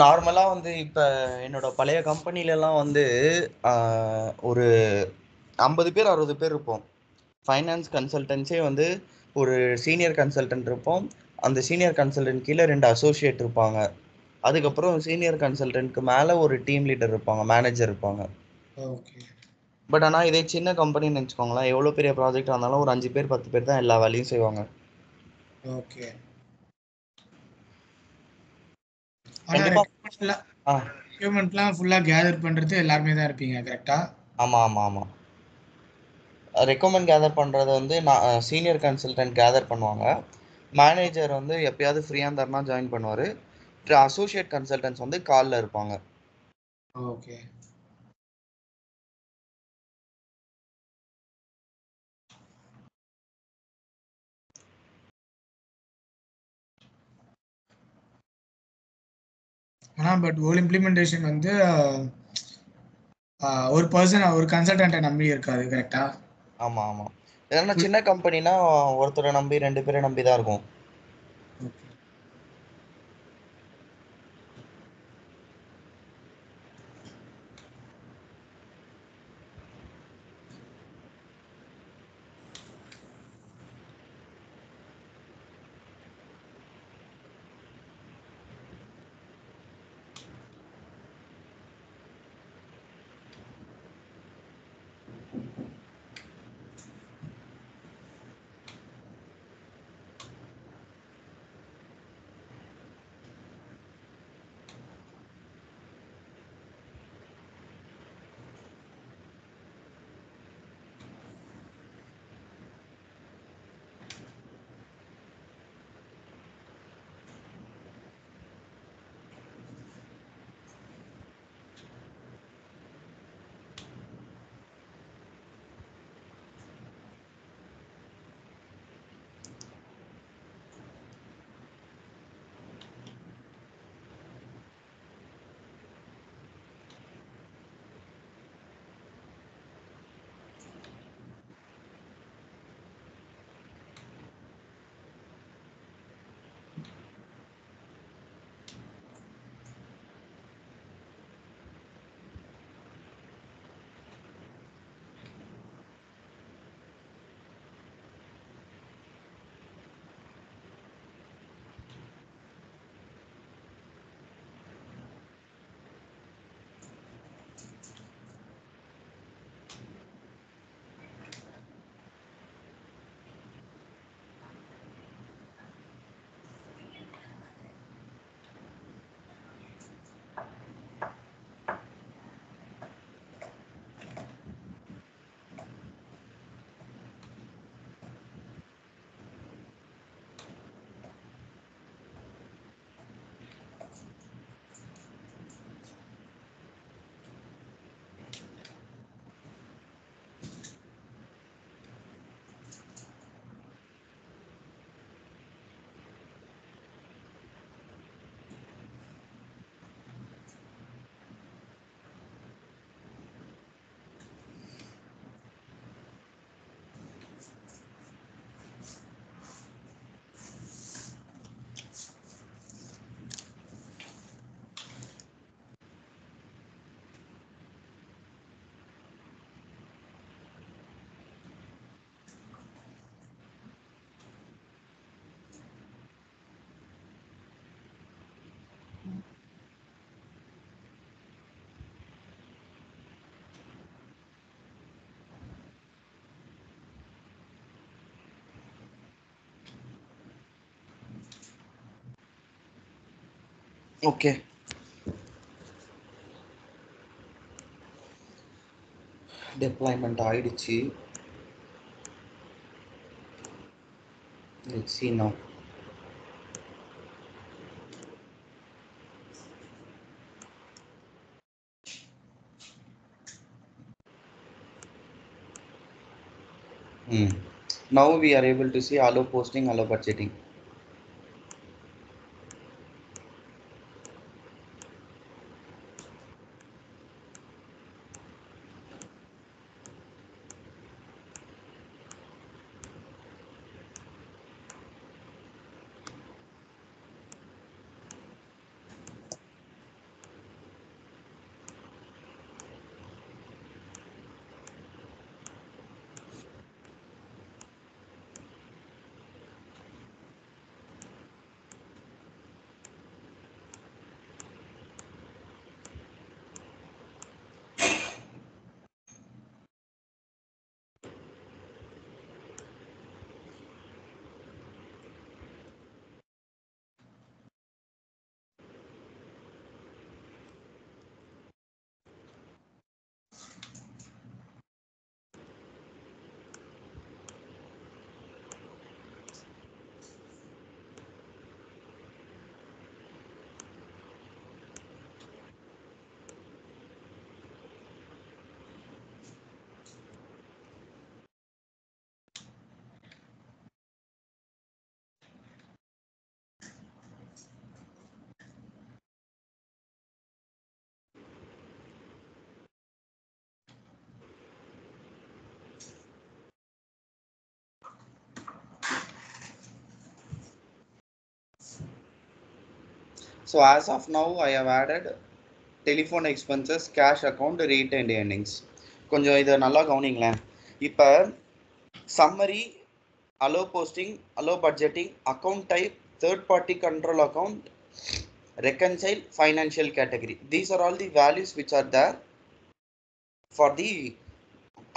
நார்மலாக வந்து இப்போ என்னோட பழைய கம்பெனிலலாம் வந்து ஒரு 50 பேர் 60 பேர் இருப்போம். ஃபைனான்ஸ் கன்சல்டன்ஸே வந்து ஒரு சீனியர் கன்சல்டன்ட் இருப்போம். அந்த சீனியர் கன்சல்டன்ட் கீழே 2 அசோசியேட் இருப்பாங்க. அதுக்கப்புறம் சீனியர் கன்சல்டன்ட்க்கு மேலே ஒரு டீம் லீடர் இருப்பாங்க, மேனேஜர் இருப்பாங்க. ஓகே. பட் ஆனால் இதே சின்ன கம்பெனின்னு வச்சுக்கோங்களேன், எவ்வளோ பெரிய ப்ராஜெக்ட் இருந்தாலும் ஒரு 5 பேர் 10 பேர் தான் எல்லா வேலையும் செய்வாங்க. ஓகே. கண்டிப்பா. ரெக்யூர்மெண்ட்லாம் ஃபுல்லாக கேதர் பண்ணுறது எல்லாருமே தான் இருப்பீங்க, கரெக்டா? ஆமாம் ஆமாம் ஆமாம். ரெக்கமெண்ட் கேதர் பண்ணுறது வந்து நான் சீனியர் கன்சல்டன்ட் கேதர் பண்ணுவாங்க. மேனேஜர் வந்து எப்பயாவது ஃப்ரீயாக இருந்தாருன்னா ஜாயின் பண்ணுவார். அசோசியேட் கன்சல்டன்ட்ஸ் வந்து காலில் இருப்பாங்க. ஓகே. ஆனால் பட் ஒரு இம்ப்ளிமெண்டேஷன் வந்து ஒரு பர்சன் ஒரு கன்சல்டன்ட்டை நம்பி இருக்காது, கரெக்டா? ஆமாம் ஆமாம். ஏன்னா சின்ன கம்பெனினா ஒருத்தரை நம்பி 2 பேரை நம்பி தான் இருக்கும். ஓகே. ஓகே, டெப்ளாய்மெண்ட் ஆயிடுச்சு. Let's see now. Now we are able to see allow posting, allow budgeting. So as of now, I have added telephone expenses, cash account, retained earnings. கொஞ்சம் இதை நல்லா கவனிங்களேன். இப்போ summary, allow posting, allow budgeting, account type, third party control account, reconcile, financial category. These are all the values which are there for the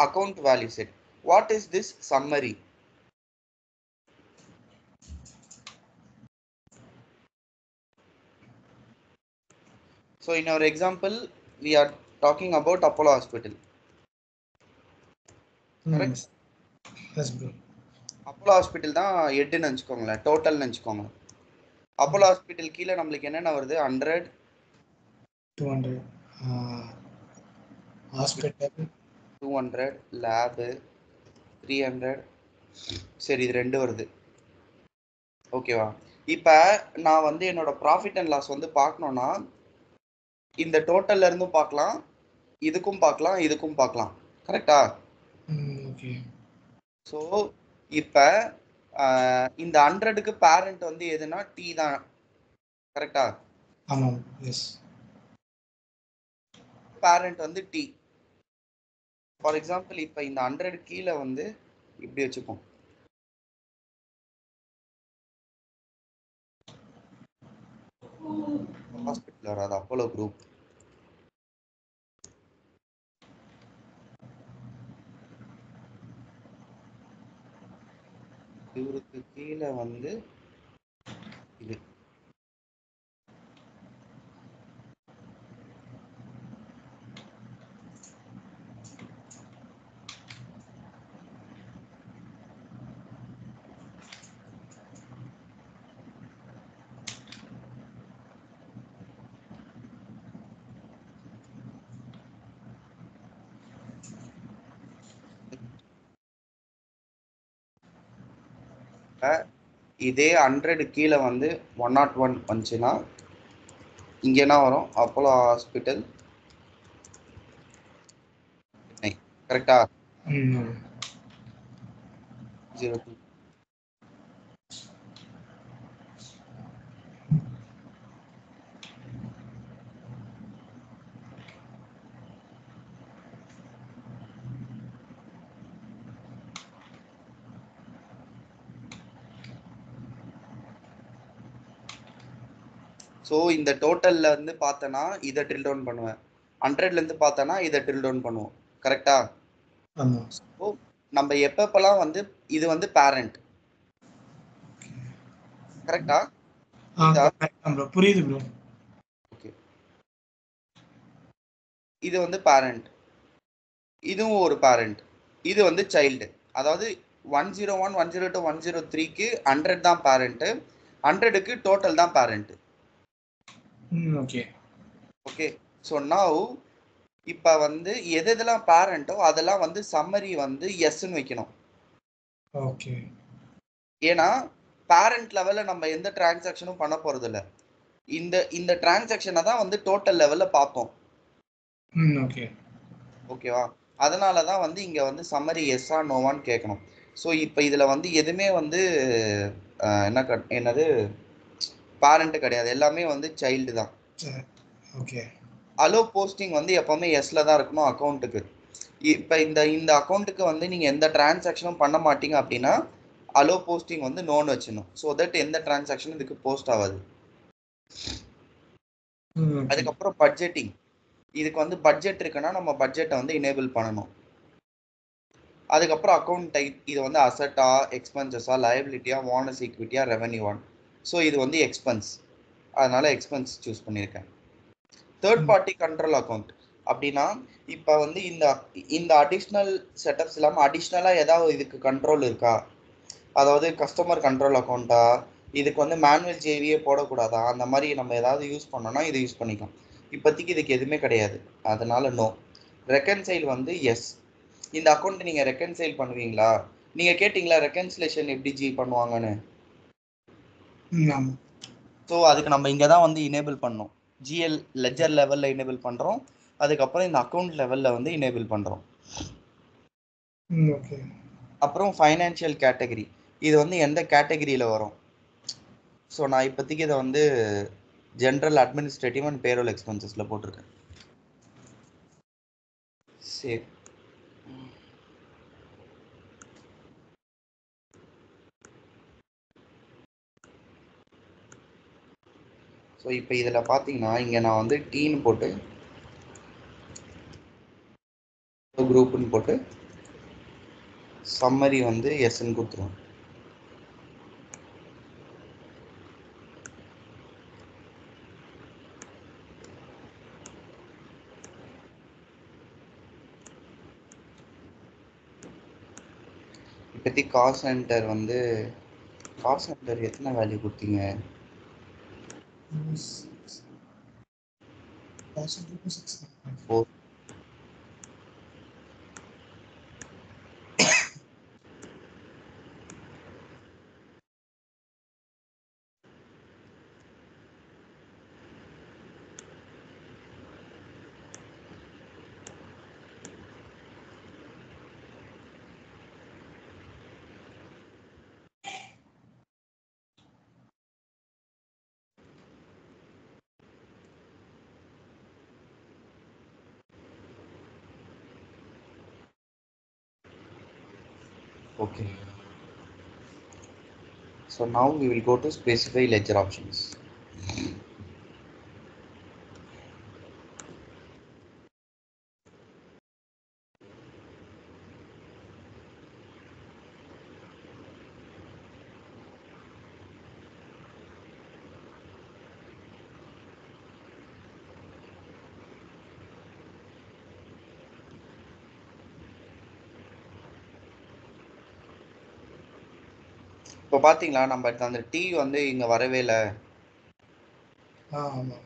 account value set. What is this summary? So in our example, we are talking about Apollo Hospital. Correct? Yes, bro. Apollo Hospital தான் ஹெட்னு நினச்சிக்கோங்களேன், டோட்டல்னு நினச்சிக்கோங்க. அப்போலோ ஹாஸ்பிட்டல் கீழே நம்மளுக்கு என்னென்ன வருது? 100, 200 ஹாஸ்பிட்டல், 200 லேபு, 300. சரி, இது 2 வருது. ஓகேவா? இப்போ நான் வந்து என்னோட ப்ராஃபிட் அண்ட் லாஸ் வந்து பார்க்கணுன்னா இந்த டோட்டல்ல இருந்தும் பார்க்கலாம், இதுக்கும் பார்க்கலாம், இதுக்கும் பார்க்கலாம். கரெக்டா? ஓகே. ஸோ இப்போ இந்த 100க்கு பேரண்ட் வந்து எதுனா டி தான். கரெக்டா? ஆமாம். எஸ். பேரண்ட் வந்து டி. ஃபார் எக்ஸாம்பிள் இப்போ இந்த 100 கீழே வந்து இப்படி வச்சுப்போம். ஹாஸ்பிட்டல் வராது, அப்போலோ குரூப். இவருக்கு கீழே வந்து இது. இதே 100 கீழே வந்து 101 வந்துச்சுன்னா இங்க என்ன வரும்? Apollo hospital. கரெக்டா? 02. ஸோ இந்த டோட்டல்ல இருந்து பார்த்தனா இதை ட்ரில் டவுன் பண்ணுவேன், 100ல இருந்து பார்த்தனா இதை ட்ரில் டவுன் பண்ணுவோம். கரெக்டா? ஆமா. ஸோ நம்ம எப்பப்பெல்லாம் வந்து இது வந்து பேரண்ட். கரெக்டா? ப்ரோ புரியுது ப்ரோ. ஓகே, இது வந்து பேரண்ட், இதுவும் ஒரு பேரண்ட், இது வந்து சைல்டு. அதாவது 101 102 103க்கு 100 தான் பேரண்ட், 100க்கு டோட்டல் தான் parent. Okay okay. So now இப்போ வந்து எதெல்லாம் பேரண்ட்டோ அதெல்லாம் வந்து சம்மரி வந்து எஸ்ன்னு வைக்கணும். ஓகே. ஏன்னா பேரண்ட் லெவலில் நம்ம எந்த டிரான்சாக்ஷனும் பண்ண போறது இல்லை. இந்த டிரான்சாக்ஷனை தான் வந்து டோட்டல் லெவலில் பார்ப்போம். ஓகே ஓகேவா? அதனால தான் வந்து இங்கே வந்து சம்மரி எஸ்ஸா நோவான்னு கேட்கணும். ஸோ இப்போ இதில் வந்து எதுவுமே வந்து என்னது பேரண்ட் கிடையாது, எல்லாமே வந்து சைல்டு தான். ஓகே. அலோ போஸ்டிங் வந்து எப்பவுமே எஸ்ல தான் இருக்கணும் அக்கௌண்ட்டுக்கு. இப்போ இந்த அக்கௌண்ட்டுக்கு வந்து நீங்கள் எந்த டிரான்சாக்ஷனும் பண்ண மாட்டீங்க அப்படின்னா அலோ போஸ்டிங் வந்து நோன்னு வச்சிடணும். ஸோ தட் எந்த டிரான்சாக்ஷனும் இதுக்கு போஸ்ட் ஆகாது. அதுக்கப்புறம் பட்ஜெட்டிங், இதுக்கு வந்து பட்ஜெட் இருக்குன்னா நம்ம பட்ஜெட்டை வந்து எனேபிள் பண்ணணும். அதுக்கப்புறம் அக்கௌண்ட் டைப், இது வந்து அசட்டா, எக்ஸ்பென்சஸா, லயபிலிட்டியா, ஓனர்ஸ் ஈக்விட்டியா, ரெவன்யூவான். ஸோ இது வந்து எக்ஸ்பென்ஸ், அதனால எக்ஸ்பென்ஸ் சூஸ் பண்ணியிருக்கேன். தேர்ட் பார்ட்டி கண்ட்ரோல் அக்கௌண்ட் அப்படின்னா இப்போ வந்து இந்த அடிஷ்னல் செட்டப்ஸ் இல்லாமல் அடிஷ்னலாக ஏதாவது இதுக்கு கண்ட்ரோல் இருக்கா, அதாவது கஸ்டமர் கண்ட்ரோல் அக்கௌண்ட்டா, இதுக்கு வந்து மேனுவல் ஜேவியே போடக்கூடாதா, அந்த மாதிரி நம்ம ஏதாவது யூஸ் பண்ணோம்னா இதை யூஸ் பண்ணிக்கலாம். இப்போதைக்கு இதுக்கு எதுவுமே கிடையாது, அதனால நோ. ரெக்கன்சைல் வந்து எஸ். இந்த அக்கௌண்ட் நீங்கள் ரெக்கன்சைல் பண்ணுவீங்களா? நீங்கள் கேட்டிங்களா ரெக்கன்சிலேஷன் எப்படி ஜி பண்ணுவாங்கன்னு. ஸோ அதுக்கு நம்ம இங்கே தான் வந்து எனேபிள் பண்ணோம். ஜிஎல் லெஜர் லெவலில் எனேபிள் பண்ணுறோம், அதுக்கப்புறம் இந்த அக்கௌண்ட் லெவலில் வந்து எனேபிள் பண்ணுறோம். ஓகே. அப்புறம் ஃபைனான்ஷியல் கேட்டகரி, இது வந்து எந்த கேட்டகரியில் வரும். ஸோ நான் இப்போதைக்கு இதை வந்து ஜென்ரல் அட்மினிஸ்ட்ரேட்டிவ் அண்ட் பேரோல் எக்ஸ்பென்சஸில் போட்டிருக்கேன். சரி, ஸோ இப்போ இதில் பார்த்தீங்கன்னா இங்கே நான் வந்து டீன்னு போட்டு குரூப்புன்னு போட்டு சம்மரி வந்து எஸ்ன்னு கொடுத்துருவோம். இப்போதைக்கு காஸ்ட் சென்டர் வந்து காஸ்ட் சென்டர் எத்தனை வேல்யூ கொடுத்தீங்க? Okay. So now we will go to specify ledger options. இப்போ பார்த்தீங்களா நம்ம அந்த டி வந்து இங்கே வரவே இல்லை. ஆமாம்.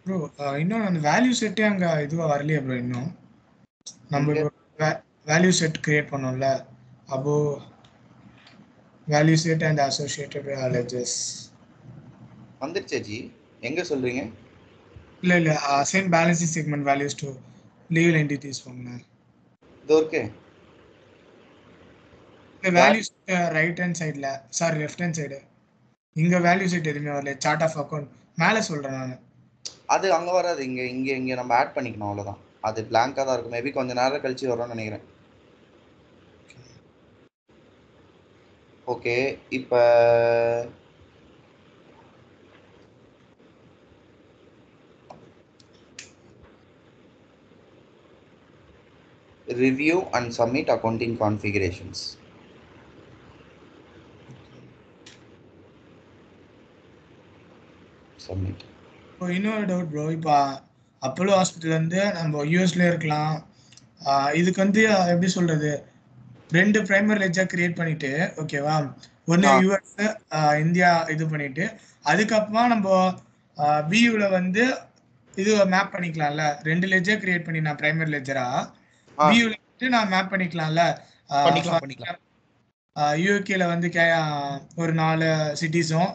ப்ரோ இன்னும் அந்த வேல்யூ செட்டே அங்கே இதுவாக வரலையே ப்ரோ. இன்னும் நம்ம வேல்யூ செட் கிரியேட் பண்ணோம்ல, அப்போ value set and associated ledgers. வந்துருச்சே ஜி, எங்க சொல்றீங்க? இல்ல assign balancing segment values to legal entities பண்ணேன். இது ஓகே. வேல்யூஸ் ரைட் ஹேண்ட் சைடுல, சாரி லெஃப்ட் ஹேண்ட் சைடு, இங்க வேல்யூ செட் எதுவுமே வரல. சார்ட் ஆஃப் அக்கௌண்ட் மேல சொல்றேன் நான். அது அங்க வராது, இங்க இங்க இங்க நம்ம ஆட் பண்ணிக்கணும், அவ்வளவுதான். அது பிளாங்கா தான் இருக்கும். மேபி கொஞ்ச நேரம் கழிச்சு வரும்னு நினைக்கிறேன். ஓகே, இப்போ review and submit accounting configurations. Submit. இப்போ இன்னொரு டவுட் ப்ரோ, இப்போ அப்போலோ ஹாஸ்பிட்டல் வந்து நம்ம யூஎஸ்ல இருக்கலாம். இதுக்கு வந்து எப்படி சொல்றது, 2 பிரைமரி லெட்ஜர் கிரியேட் பண்ணிட்டு, ஓகேவா, ஒன்று யூஎஸ் இந்தியா இது பண்ணிட்டு, அதுக்கப்புறமா நம்ம பியூல வந்து இது மேப் பண்ணிக்கலாம்ல. 2 லெட்ஜர் கிரியேட் பண்ணி நான் பிரைமரி லெட்ஜரா பியூல வந்து நான் மேப் பண்ணிக்கலாம்ல. பண்ணிக்கலாம். யூகேல வந்து ஒரு 4 சிட்டிஸும்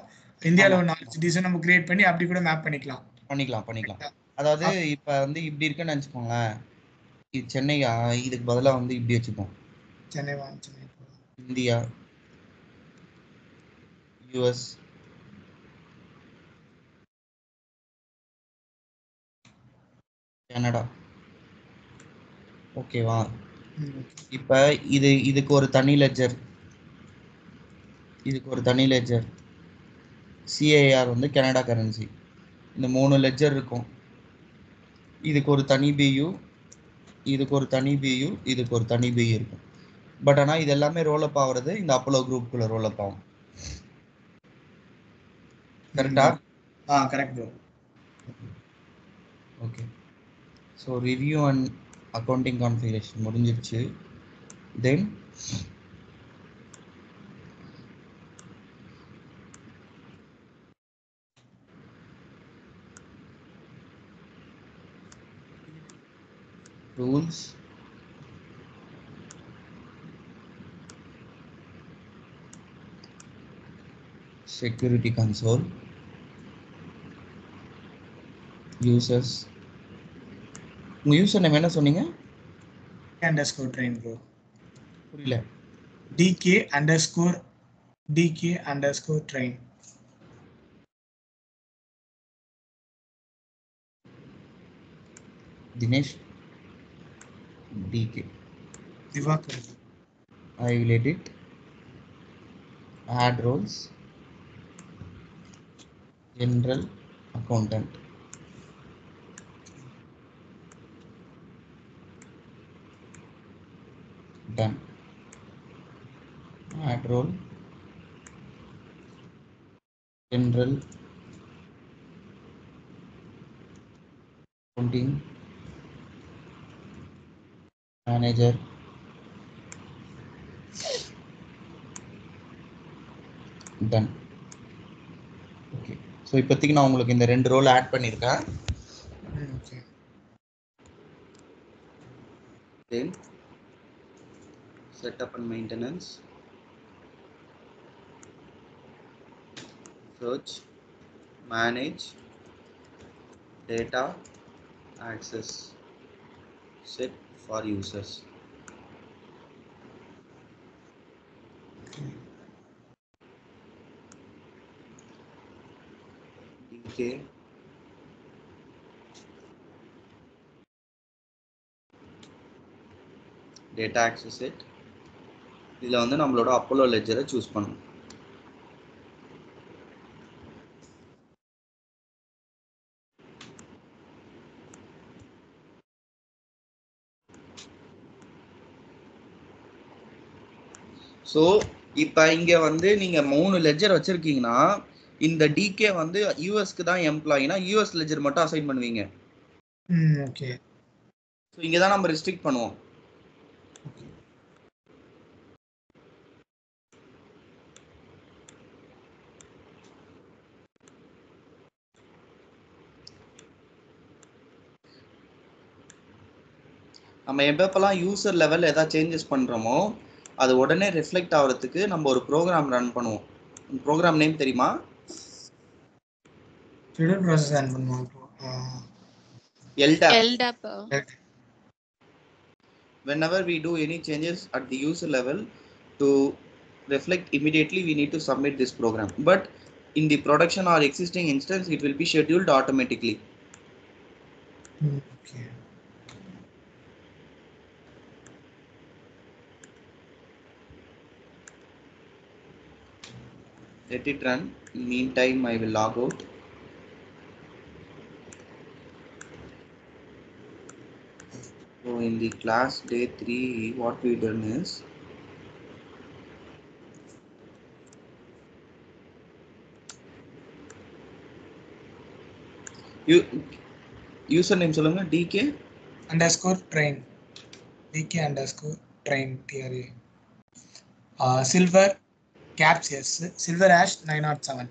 இந்தியாவில் ஒரு 4 சிட்டிஸும் நம்ம கிரியேட் பண்ணி அப்படி கூட மேப் பண்ணிக்கலாம். அதாவது இப்ப வந்து இப்படி இருக்குன்னு நினைச்சுக்கோங்களேன். இது சென்னை, இதுக்கு பதிலா வந்து இப்படி வச்சுப்போம். Chennai India, US, Canada. ஓகேவா? இப்ப இதுக்கு ஒரு தனி லெட்ஜர், இதுக்கு ஒரு தனி லெட்ஜர், சிஏஆர் வந்து கனடா கரன்சி. இந்த 3 லெட்ஜர் இருக்கும். இதுக்கு ஒரு தனி பியூ, இதுக்கு ஒரு தனி பியூ, இதுக்கு ஒரு தனி பியூ இருக்கும். பட் ஆனா இது எல்லாமே ரோல் அப் ஆகுறது இந்த அப்போலோ குரூப்புக்குள்ள ரோல் அப் ஆகும். கரெக்டா? Correct bro. Okay, so review and accounting configuration முடிஞ்சிருச்சு. தென் rules, security console, users. உங்க யூசர் நேம் என்ன சொன்னீங்க? _train bro. புரியல. DK_train. Dinesh DK. Divakar. I will edit. Add roles. General accountant. Done. Add role. General accounting manager. Done. Okay. So இப்போதைக்கு நான் உங்களுக்கு இந்த 2 ரோல் ஆட் பண்ணியிருக்கேன். Okay. Then setup and maintenance, search, manage, data, access, set for users. DK, data access set. இதில் வந்து நம்மளோட அப்போலோ லெட்ஜரை சூஸ் பண்ணணும். ஸோ இப்போ இங்கே வந்து நீங்கள் 3 லெட்ஜர் வச்சுருக்கீங்கன்னா இந்த டிகே வந்து யூஎஸ்க்கு தான் எம்ப்ளாயினா யூஎஸ் லெட்ஜர் மட்டும் அசைன் பண்ணுவீங்க. ஓகே. ஸோ இங்கே தான் நம்ம ரெஸ்ட்ரிக்ட் பண்ணுவோம். நம்ம எப்பப்பெல்லாம் யூசர் லெவல் ஏதாவது சேஞ்சஸ் பண்றோமோ அது உடனே ரிஃப்ளெக்ட் ஆகிறதுக்கு நம்ம ஒரு ப்ரோக்ராம் ரன் பண்ணுவோம். ப்ரோக்ராம் நேம் தெரியுமா? ஷெட்யூல் ப்ராசஸ் ரன் பண்ணுவோம் bro. LDAP. LDAP. Whenever we do any changes at the user level to reflect immediately, we need to submit this program. But in the production or existing instance, it will be scheduled automatically. Okay. Let it run. Meantime, I will log out. So in the class day 3, what we done is username சொல்லுங்க. DK _train. DK _train TRA. Silver caps yes. Silver hash 907.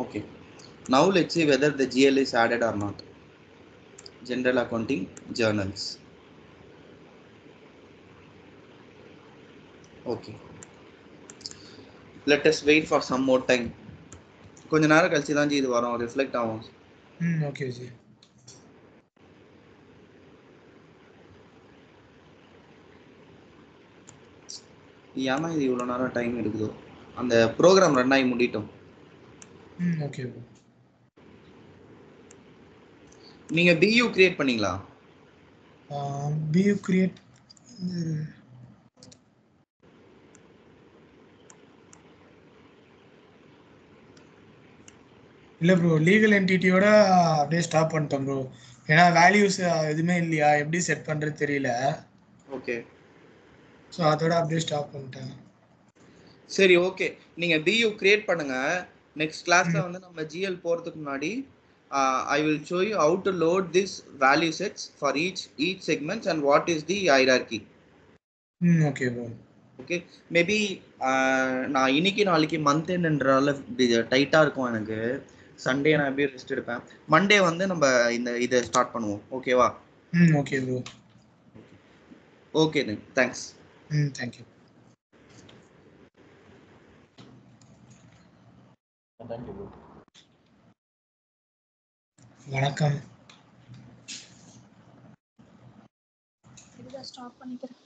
Okay. Now let's see whether the GL is added or not. General accounting journals. Okay. Let us wait for some more time. கொஞ்ச நேரம் கழிச்சு தான் இது வரும், ரிஃப்ளெக்ட் ஆகும். Okay G. ஏன்னா இது இவ்வளோ நேரம் டைம் எடுக்குதோ? அந்த ப்ரோக்ராம் ரன் ஆகி முடிட்டோம். Okay bro. நீங்க BU கிரியேட் பண்ணீங்களா? BU கிரியேட் இல்லை ப்ரோ. லீகல் என்டிட்டியோட அப்படியே ஸ்டாப் பண்ணிட்டோம் ப்ரோ. ஏன்னா வேல்யூஸ் எதுவுமே இல்லையா, எப்படி செட் பண்ணுறது தெரியல. ஓகே. ஸோ அதோட அப்படியே ஸ்டாப் பண்ணிட்டேன். சரி, ஓகே. நீங்கள் BU கிரியேட் பண்ணுங்க. நெக்ஸ்ட் கிளாஸில் வந்து நம்ம GL போகிறதுக்கு முன்னாடி I will show you how to load this value sets for each segments and what is the hierarchy. Okay bro. Okay. Maybe நான் இன்னைக்கு நாளைக்கு மந்த் எண்ட்ன்றதால டைட்டாக இருக்கும் எனக்கு. சண்டே நான் எப்படியும் ரெஸ்ட் எடுப்பேன். மண்டே வந்து நம்ம இதை ஸ்டார்ட் பண்ணுவோம். ஓகேவா? Okay bro. Okay then, thanks. Thank you. வணக்கம். ஸ்டாப் பண்ணிக்கிறேன்.